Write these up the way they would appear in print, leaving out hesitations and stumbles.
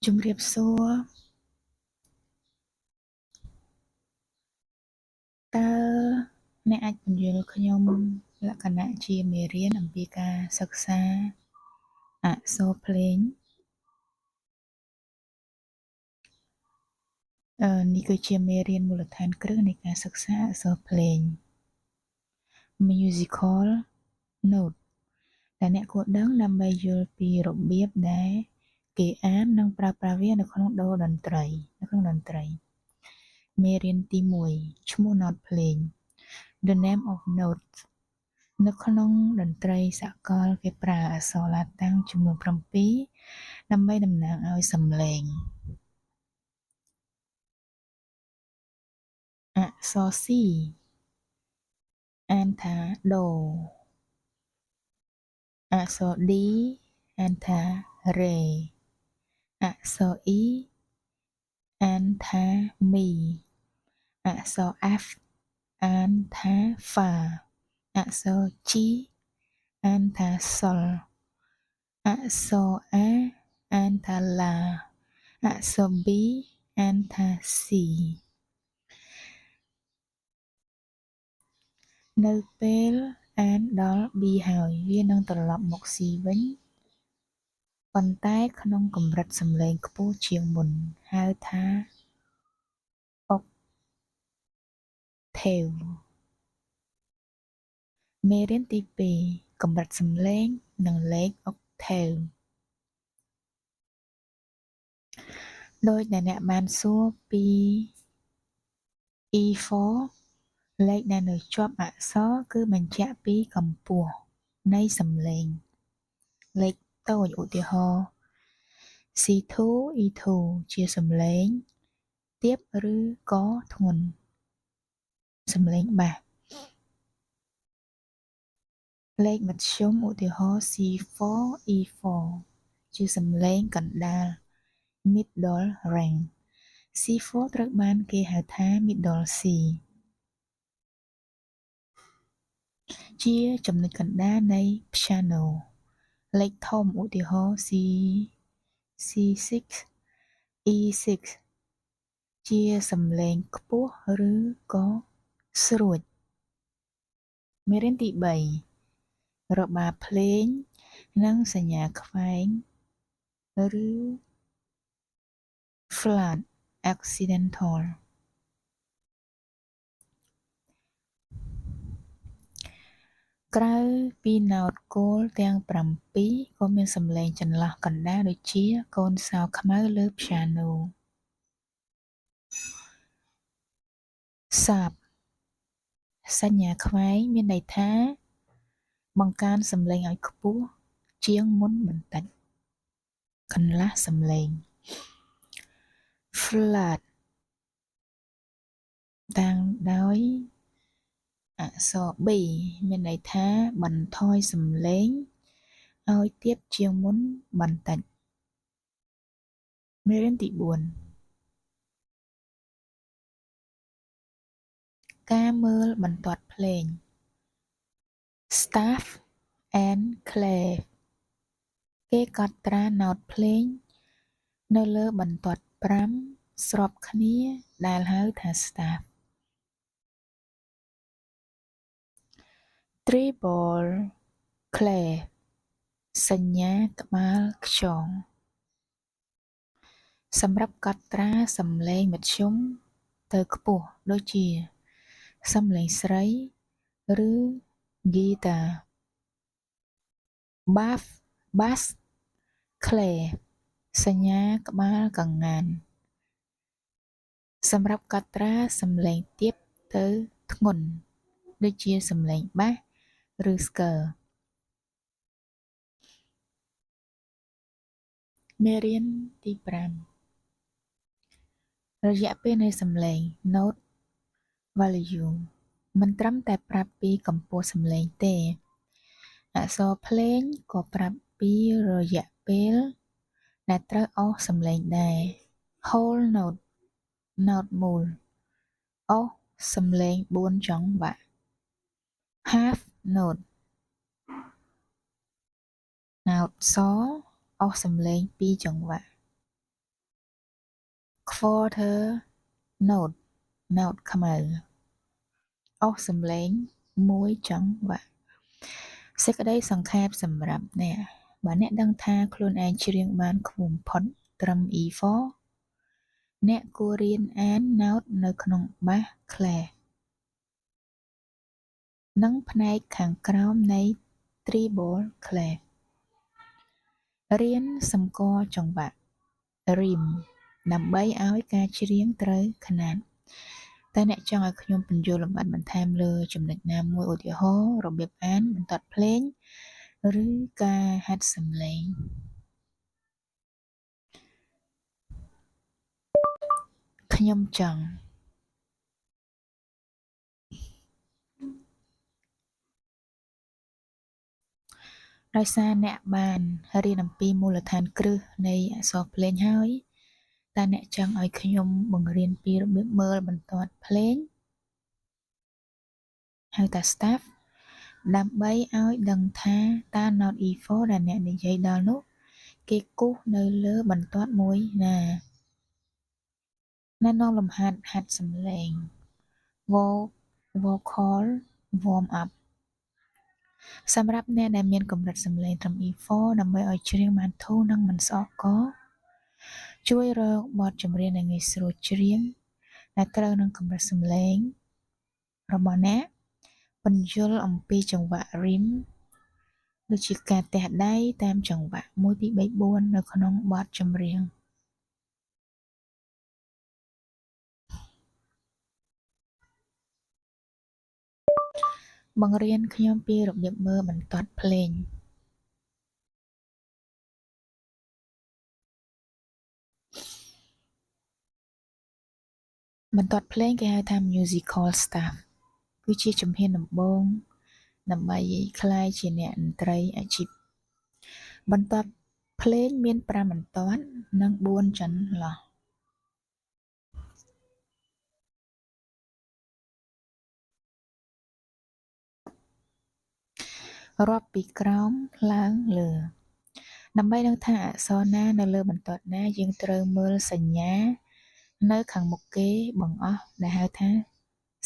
ជំរាបសួរតើអ្នកអាចពន្យល់ខ្ញុំលក្ខណៈជាមេរៀនអំពីការសិក្សាអក្សរភ្លេងនេះគឺជាមេរៀនមូលដ្ឋានគ្រឹះនៃការសិក្សាអក្សរភ្លេង Musical Note ដែលអ្នកគួរដឹងដើម្បីយល់ពីរបៀបដែលគេអាននិងប្រើប្រាស់វានៅក្នុងតន្ត្រី មេរៀនទី1ឈ្មោះ Note ភ្លេង The name of notes នៅក្នុងតន្ត្រីសកលគេប្រើអក្សរឡាតាំងចំនួន7ដើម្បីតំណាងឲ្យសំឡេងអក្សរ C អានថាដូអក្សរ D អានថារេអក្សរ E អានថាមីអក្សរ F អានថាហ្វាអក្សរ G អានថាសុលអក្សរ A អានថាឡាអក្សរ B អានថាស៊ីនៅពេលអានដល់ B ហើយវានឹងត្រឡប់មក C វិញប៉ុន្តែក្នុងកម្រិតសំឡេងខ្ពស់ជាងមុនហៅថា octave មេរៀនទី2កម្រិតសំឡេងនិងលេខ octave ដោយដែលអ្នកបានសួរពី E4 លេខដែលនៅជាប់អក្សរគឺបញ្ជាក់ពីកម្ពស់នៃសំឡេងលេខតូចឧទាហរណ៍ C2 E2 ជាសំឡេងទាបឬក៏ធ្ងន់សំឡេងបាសលេខមធ្យមឧទាហរណ៍ C4 E4 ជាសំឡេងកណ្ដាល middle range C4 ត្រូវបានគេហៅថា middle C ជាចំណុចកណ្ដាលនៃ piano លេខធំឧទាហរណ៍ C6 E6 ជាសំឡេងខ្ពស់ឬក៏ស្រួចមេរៀនទី3របារភ្លេងនិងសញ្ញាខ្វែងឬ flat accidental ក្រៅពី note គោលទាំង7ក៏មានសំឡេងចន្លោះកណ្ដាលដូចជាកូនសោរខ្មៅលើ piano សាបសញ្ញាខ្វែងមានន័យថាបង្កើនសំឡេងឲ្យខ្ពស់ជាងមុនបន្តិចកន្លះសំឡេង flat តាំងដោយអក្សរ B មានន័យថាបន្ថយសំឡេងឲ្យទាបជាងមុនបន្តិចមេរៀនទី4ការមើលបន្ទាត់ភ្លេង staff and clave គេកត់ត្រា note ភ្លេងនៅលើបន្ទាត់5ស្របគ្នាដែលហៅថា staff treble clave សញ្ញាក្បាលខ្យងសម្រាប់កត់ត្រាសំឡេងមធ្យមទៅខ្ពស់ដូចជាសំឡេងស្រីឬហ្គីតា bass clave សញ្ញាក្បាលកង្ងានសម្រាប់កត់ត្រាសំឡេងទាបទៅធ្ងន់ដូចជាសំឡេងបាសឬស្គរមេរៀនទី5រយៈពេលនៃសំឡេង note value មិនត្រឹមតែប្រាប់ពីកម្ពស់សំឡេងទេអក្សរភ្លេងក៏ប្រាប់ពីរយៈពេលដែលត្រូវអស់សំឡេងដែរ whole note មូលអស់សំឡេង4ចង្វាក់ half note សអស់សំឡេង2ចង្វាក់ quarter note note ខ្មៅអស់សំឡេងមួយចង្វាក់សេចក្តីសង្ខេបសម្រាប់អ្នកបើអ្នកដឹងថាខ្លួនឯងច្រៀងបានខ្ពស់បំផុតត្រឹម E4 អ្នកគួររៀនអាន note នៅក្នុង bass clef និងផ្នែកខាងក្រោមនៃ treble clef រៀនសម្គាល់ចង្វាក់ rhythm ដើម្បីឲ្យការច្រៀងត្រូវខនាតតើអ្នកចង់ឲ្យខ្ញុំពន្យល់លម្អិតបន្ថែមលើចំណុចណាមួយឧទាហរណ៍របៀបអានបន្ទាត់ភ្លេងឬការហាត់សំឡេងខ្ញុំចង់ដោយសារអ្នកបានរៀនអំពីមូលដ្ឋានគ្រឹះនៃអក្សរភ្លេងហើយតើអ្នកចង់ឲ្យខ្ញុំបង្រៀនពីរបៀបមើលបន្ទាត់ភ្លេងហៅថា staff ដើម្បីឲ្យដឹងថាតើ note E4 ដែលអ្នកនិយាយដល់នោះគេគូសនៅលើបន្ទាត់មួយណាណែនាំលំហាត់ហាត់សំឡេង vocal warm up សម្រាប់អ្នកដែលមានកម្រិតសំឡេងត្រឹម E4 ដើម្បីឲ្យច្រៀងបានធូរនិងមិនស្អកកជួយរកបទចម្រៀងដែលងាយស្រួលច្រៀងដែលត្រូវនឹងកម្រិតសំឡេងរបស់អ្នកពន្យល់អំពីចង្វាក់ rhythm ដូចជាការទះដៃតាមចង្វាក់1 2 3 4នៅក្នុងបទចម្រៀងបង្រៀនខ្ញុំពីរបៀបមើលបន្ទាត់ភ្លេងបន្ទាត់ភ្លេងគេហៅថា musical staff គឺជាជំហានដំបូងដើម្បីក្លាយជាអ្នកតន្ត្រីអាជីពបន្ទាត់ភ្លេងមាន5បន្ទាត់និង4ចន្លោះរាប់ពីក្រោមឡើងលើដើម្បីដឹងថាអក្សរណានៅលើបន្ទាត់ណាយើងត្រូវមើលសញ្ញានៅខាងមុខគេបង្អស់ដែលហៅថា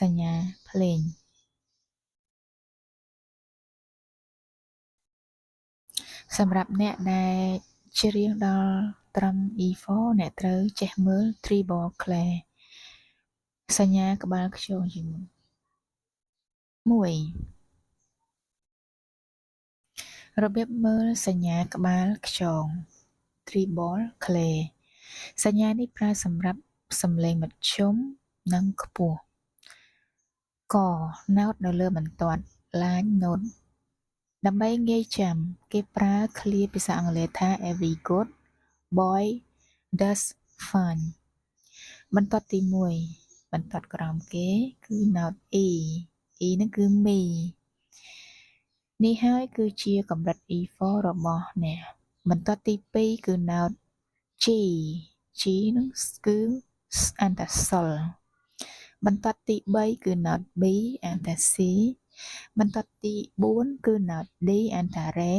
សញ្ញាភ្លេងសម្រាប់អ្នកដែលច្រៀងដល់ត្រឹម E4 អ្នកត្រូវចេះមើល treble clef សញ្ញាក្បាលខ្យងជាមុន1របៀបមើលសញ្ញាក្បាលខ្យង treble clef សញ្ញានេះប្រើសម្រាប់សំឡេងមធ្យមនិងខ្ពស់ក note នៅលើបន្ទាត់ឡាញ note ដើម្បីងាយចាំគេប្រើឃ្លាភាសាអង់គ្លេសថា every good boy does fine បន្ទាត់ទី1បន្ទាត់ក្រោមគេគឺ note E E ហ្នឹងគឺ mi នេះហើយគឺជាកម្រិត E4 របស់អ្នកបន្ទាត់ទី2គឺ note G G ហ្នឹងគឺអានថា sol បន្ទាត់ទី3គឺ note B អានថា C បន្ទាត់ទី4គឺ note D អានថា Re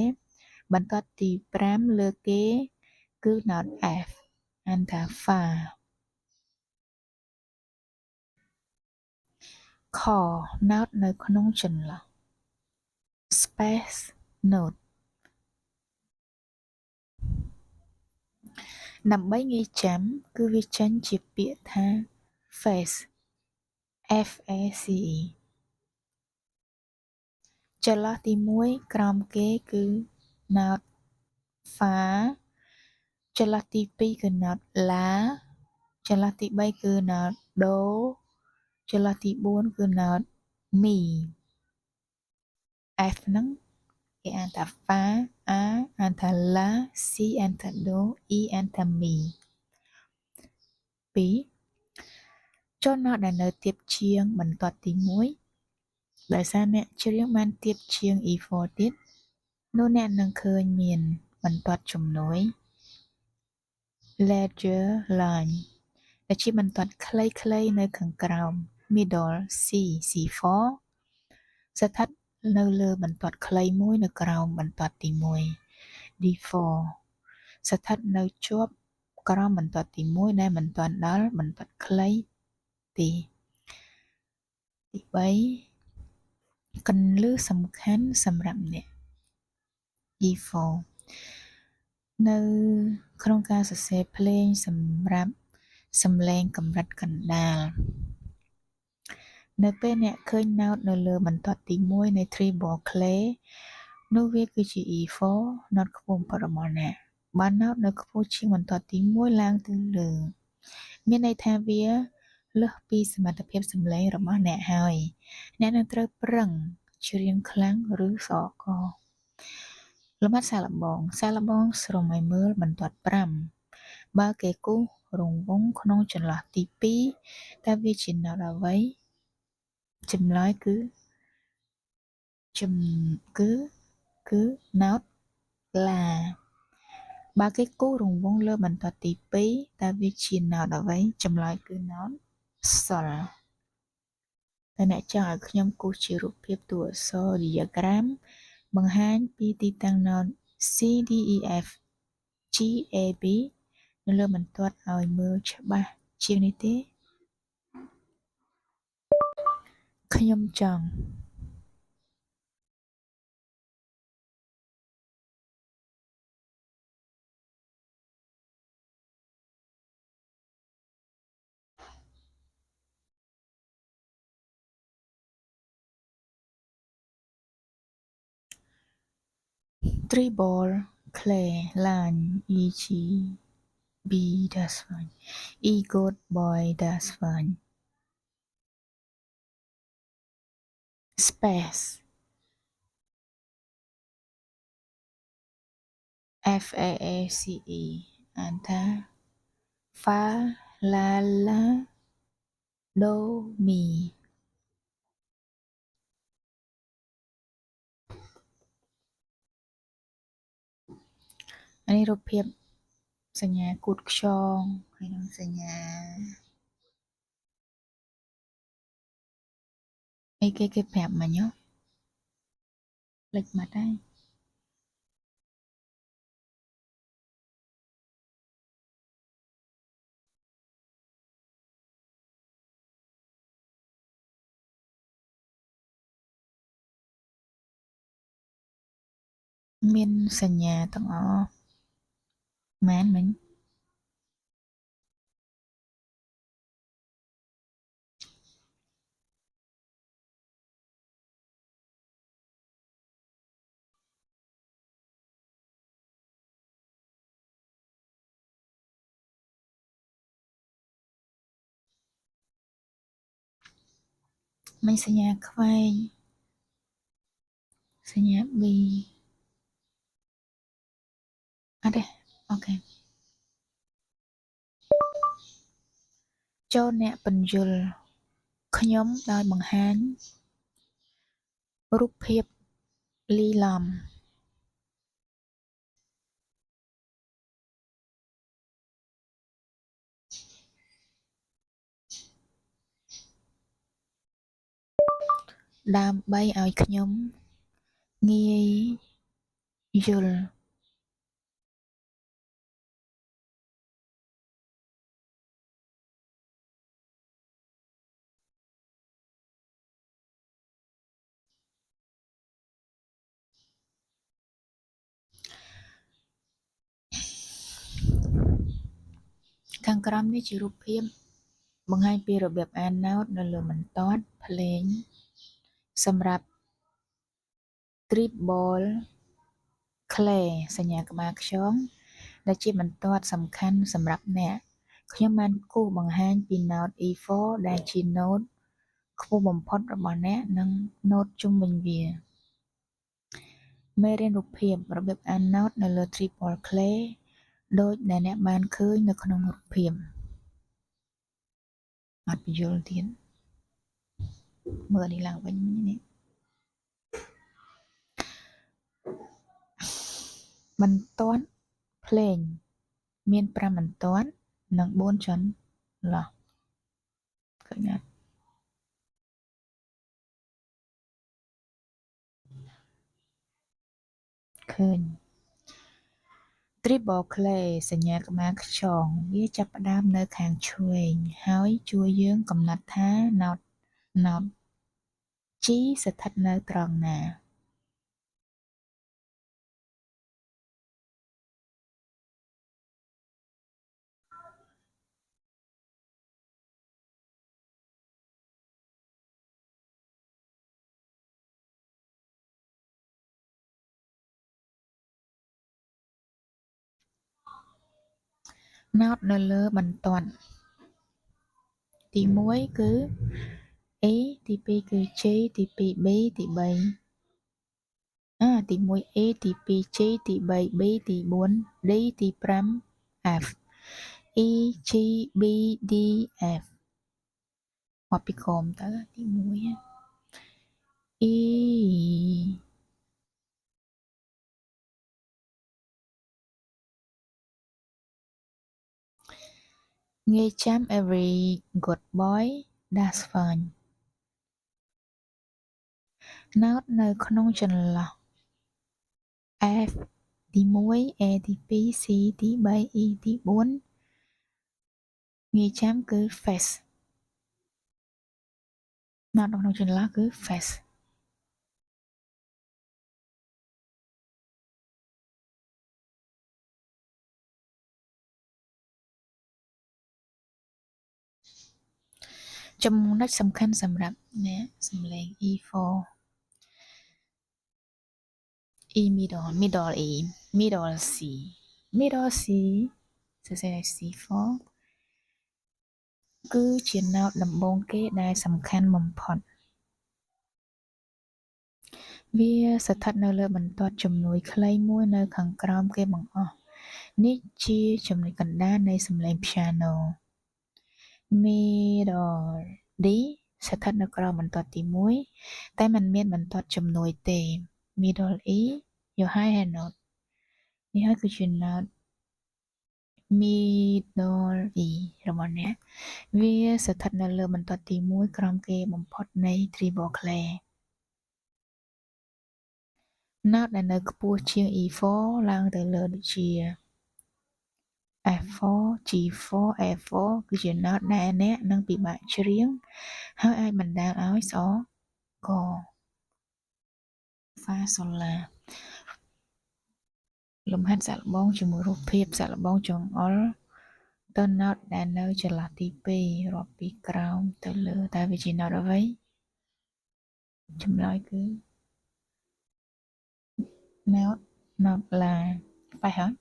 បន្ទាត់ទី5លើគេគឺ note F អានថា Fa ខ note នៅក្នុងចន្លោះ space note ដើម្បីងាយចាំគឺវាចេញជាពាក្យថា face FACE ចន្លោះទី1ក្រោមគេគឺ note Fa ចន្លោះទី2គឺ note La ចន្លោះទី3គឺ note Do ចន្លោះទី4គឺ note Mi F ហ្នឹងគេអានថា Fa A អានថា La C អានថា Do E អានថា Mi 2ចូល note ដែលនៅទាបជាងបន្ទាត់ទី1ដោយសារអ្នកច្រៀងបានទាបជាង E4 ទៀតនោះអ្នកនឹងឃើញមានបន្ទាត់ជំនួយ ledger line ដែលជាបន្ទាត់ខ្លីៗនៅខាងក្រោម middle C C4 ស្ថិតនៅលើបន្ទាត់ខ្លីមួយនៅក្រោមបន្ទាត់ទី1 D4 ស្ថិតនៅជាប់ ក្រមបន្ទាត់ទី1ដែលមិនទាន់ដល់បន្ទាត់ខ្លីទី3គន្លឹះសំខាន់សម្រាប់អ្នក E4 នៅក្នុងការសរសេរភ្លេងសម្រាប់សំឡេងកម្រិតកណ្ដាលនៅពេលអ្នកឃើញ note នៅលើបន្ទាត់ទី1នៃ treble clay នោះវាគឺជា E4 note ខ្ពស់បំផុតរបស់អ្នកបើ note នៅខ្ពស់ជាងបន្ទាត់ទី1ឡើងទៅលើមានន័យថាវាលើសពីសមត្ថភាពសំឡេងរបស់អ្នកហើយអ្នកនឹងត្រូវប្រឹងច្រៀងខ្លាំងឬសរកលំហាត់សាកល្បងស្រមៃមើលបន្ទាត់5បើគេគូសរង្វង់ក្នុងចន្លោះទី2តើវាជា note អ្វីចម្លើយគឺ note ឡាបើគេគូសរង្វង់លើបន្ទាត់ទី2តើវាជា note អ្វីចម្លើយគឺ note សុលតែអ្នកចង់ឲ្យខ្ញុំគូសជារូបភាពតួអក្សរ diagram បង្ហាញពីទីតាំង note C D E F G A B នៅលើបន្ទាត់ឲ្យមើលច្បាស់ជាងនេះទេខ្ញុំចង់treble clay line E G B that's fine E good boy that's fine space F A A C E អានថា fa la la do mi អានេះរូបភាពសញ្ញាគូតខ្យងហើយនឹងសញ្ញាអីគេប្រាប់មិញលេចបាត់ហើយមានសញ្ញាទាំងអស់មែនមិញមិញសញ្ញាខ្វែងសញ្ញា B អត់ទេអូខេចូលអ្នកពន្យល់ខ្ញុំដោយបង្ហាញរូបភាពលីឡំដើម្បីឲ្យខ្ញុំងាយយល់ខាងក្រោមនេះជារូបភាពបង្ហាញពីរបៀបអាន note នៅលើបន្ទាត់ភ្លេងសម្រាប់ treble clay សញ្ញាក្បាលខ្យងដែលជាបន្ទាត់សំខាន់សម្រាប់អ្នកខ្ញុំបានគូសបង្ហាញពី note E4 ដែលជា note ខ្ពស់បំផុតរបស់អ្នកនិង note ជុំវិញវាមេរៀនរូបភាពរបៀបអាន note នៅលើ treble clay ដូចដែលអ្នកបានឃើញនៅក្នុងរូបភាពអត់បញ្យល់ទៀតមើលនេះឡើងវិញនេះបន្ទាត់ភ្លេងមាន5បន្ទាត់និង4ចន្លោះឃើញអត់ឃើញ Triple clay សញ្ញាក្បាលខ្យងវាចាប់ផ្ដើមនៅខាងឆ្វេងហើយជួយយើងកំណត់ថា note G ស្ថិតនៅត្រង់ណា note នៅលើបន្ទាត់ទី1គឺ A ទី2គឺ J ទី2 B ទី3ទី1 A ទី2 J ទី3 B ទី4 D ទី5 F E G B D F មកពីក្រោមទៅទី1 E ងាយចាំ every good boy does fine note នៅក្នុងចន្លោះ F ទី1 A ទី2 C ទី3 E ទី4ងាយចាំគឺ face note នៅក្នុងចន្លោះគឺ face ចំណុចសំខាន់សម្រាប់អ្នកសំឡេង E4 E middle E middle C middle C សរសេរ C4 គឺជា note ដំបូងគេដែលសំខាន់បំផុតវាស្ថិតនៅលើបន្ទាត់ជំនួយខ្លីមួយនៅខាងក្រោមគេបង្អស់នេះជាចំណុចកណ្ដាលនៃសំឡេង piano middle D ស្ថិតនៅក្រោមបន្ទាត់ទី1តែมันមានបន្ទាត់ជំនួយទេ middle E យក high hand note នេះហើយគឺជា note middle E របស់អ្នកវាស្ថិតនៅលើបន្ទាត់ទី1ក្រោមគេបំផុតនៃ treble clay note ដែលនៅខ្ពស់ជាង E4 ឡើងទៅលើដូចជា F4 G4 A4 គឺជា note ដែលអ្នកនឹងពិបាកច្រៀងហើយអាចបណ្ដាលឲ្យស្អក Fa Sol La លំហាត់សាកល្បងជាមួយរូបភាពសាកល្បងចង្អុលទៅ note ដែលនៅចន្លោះទី2រាប់ពីក្រោមទៅលើតើវាជា note អ្វីចម្លើយគឺ note La បែរហើយ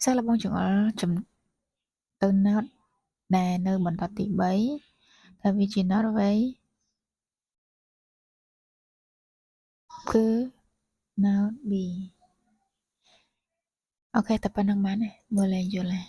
សាកល្បងចង្អុលទៅ note ដែលនៅបន្ទាត់ទី3តើវាជា note អ្វីគឺ note B អូខេតែប៉ុណ្្នឹងបានទេមើលឡើងយល់ទេ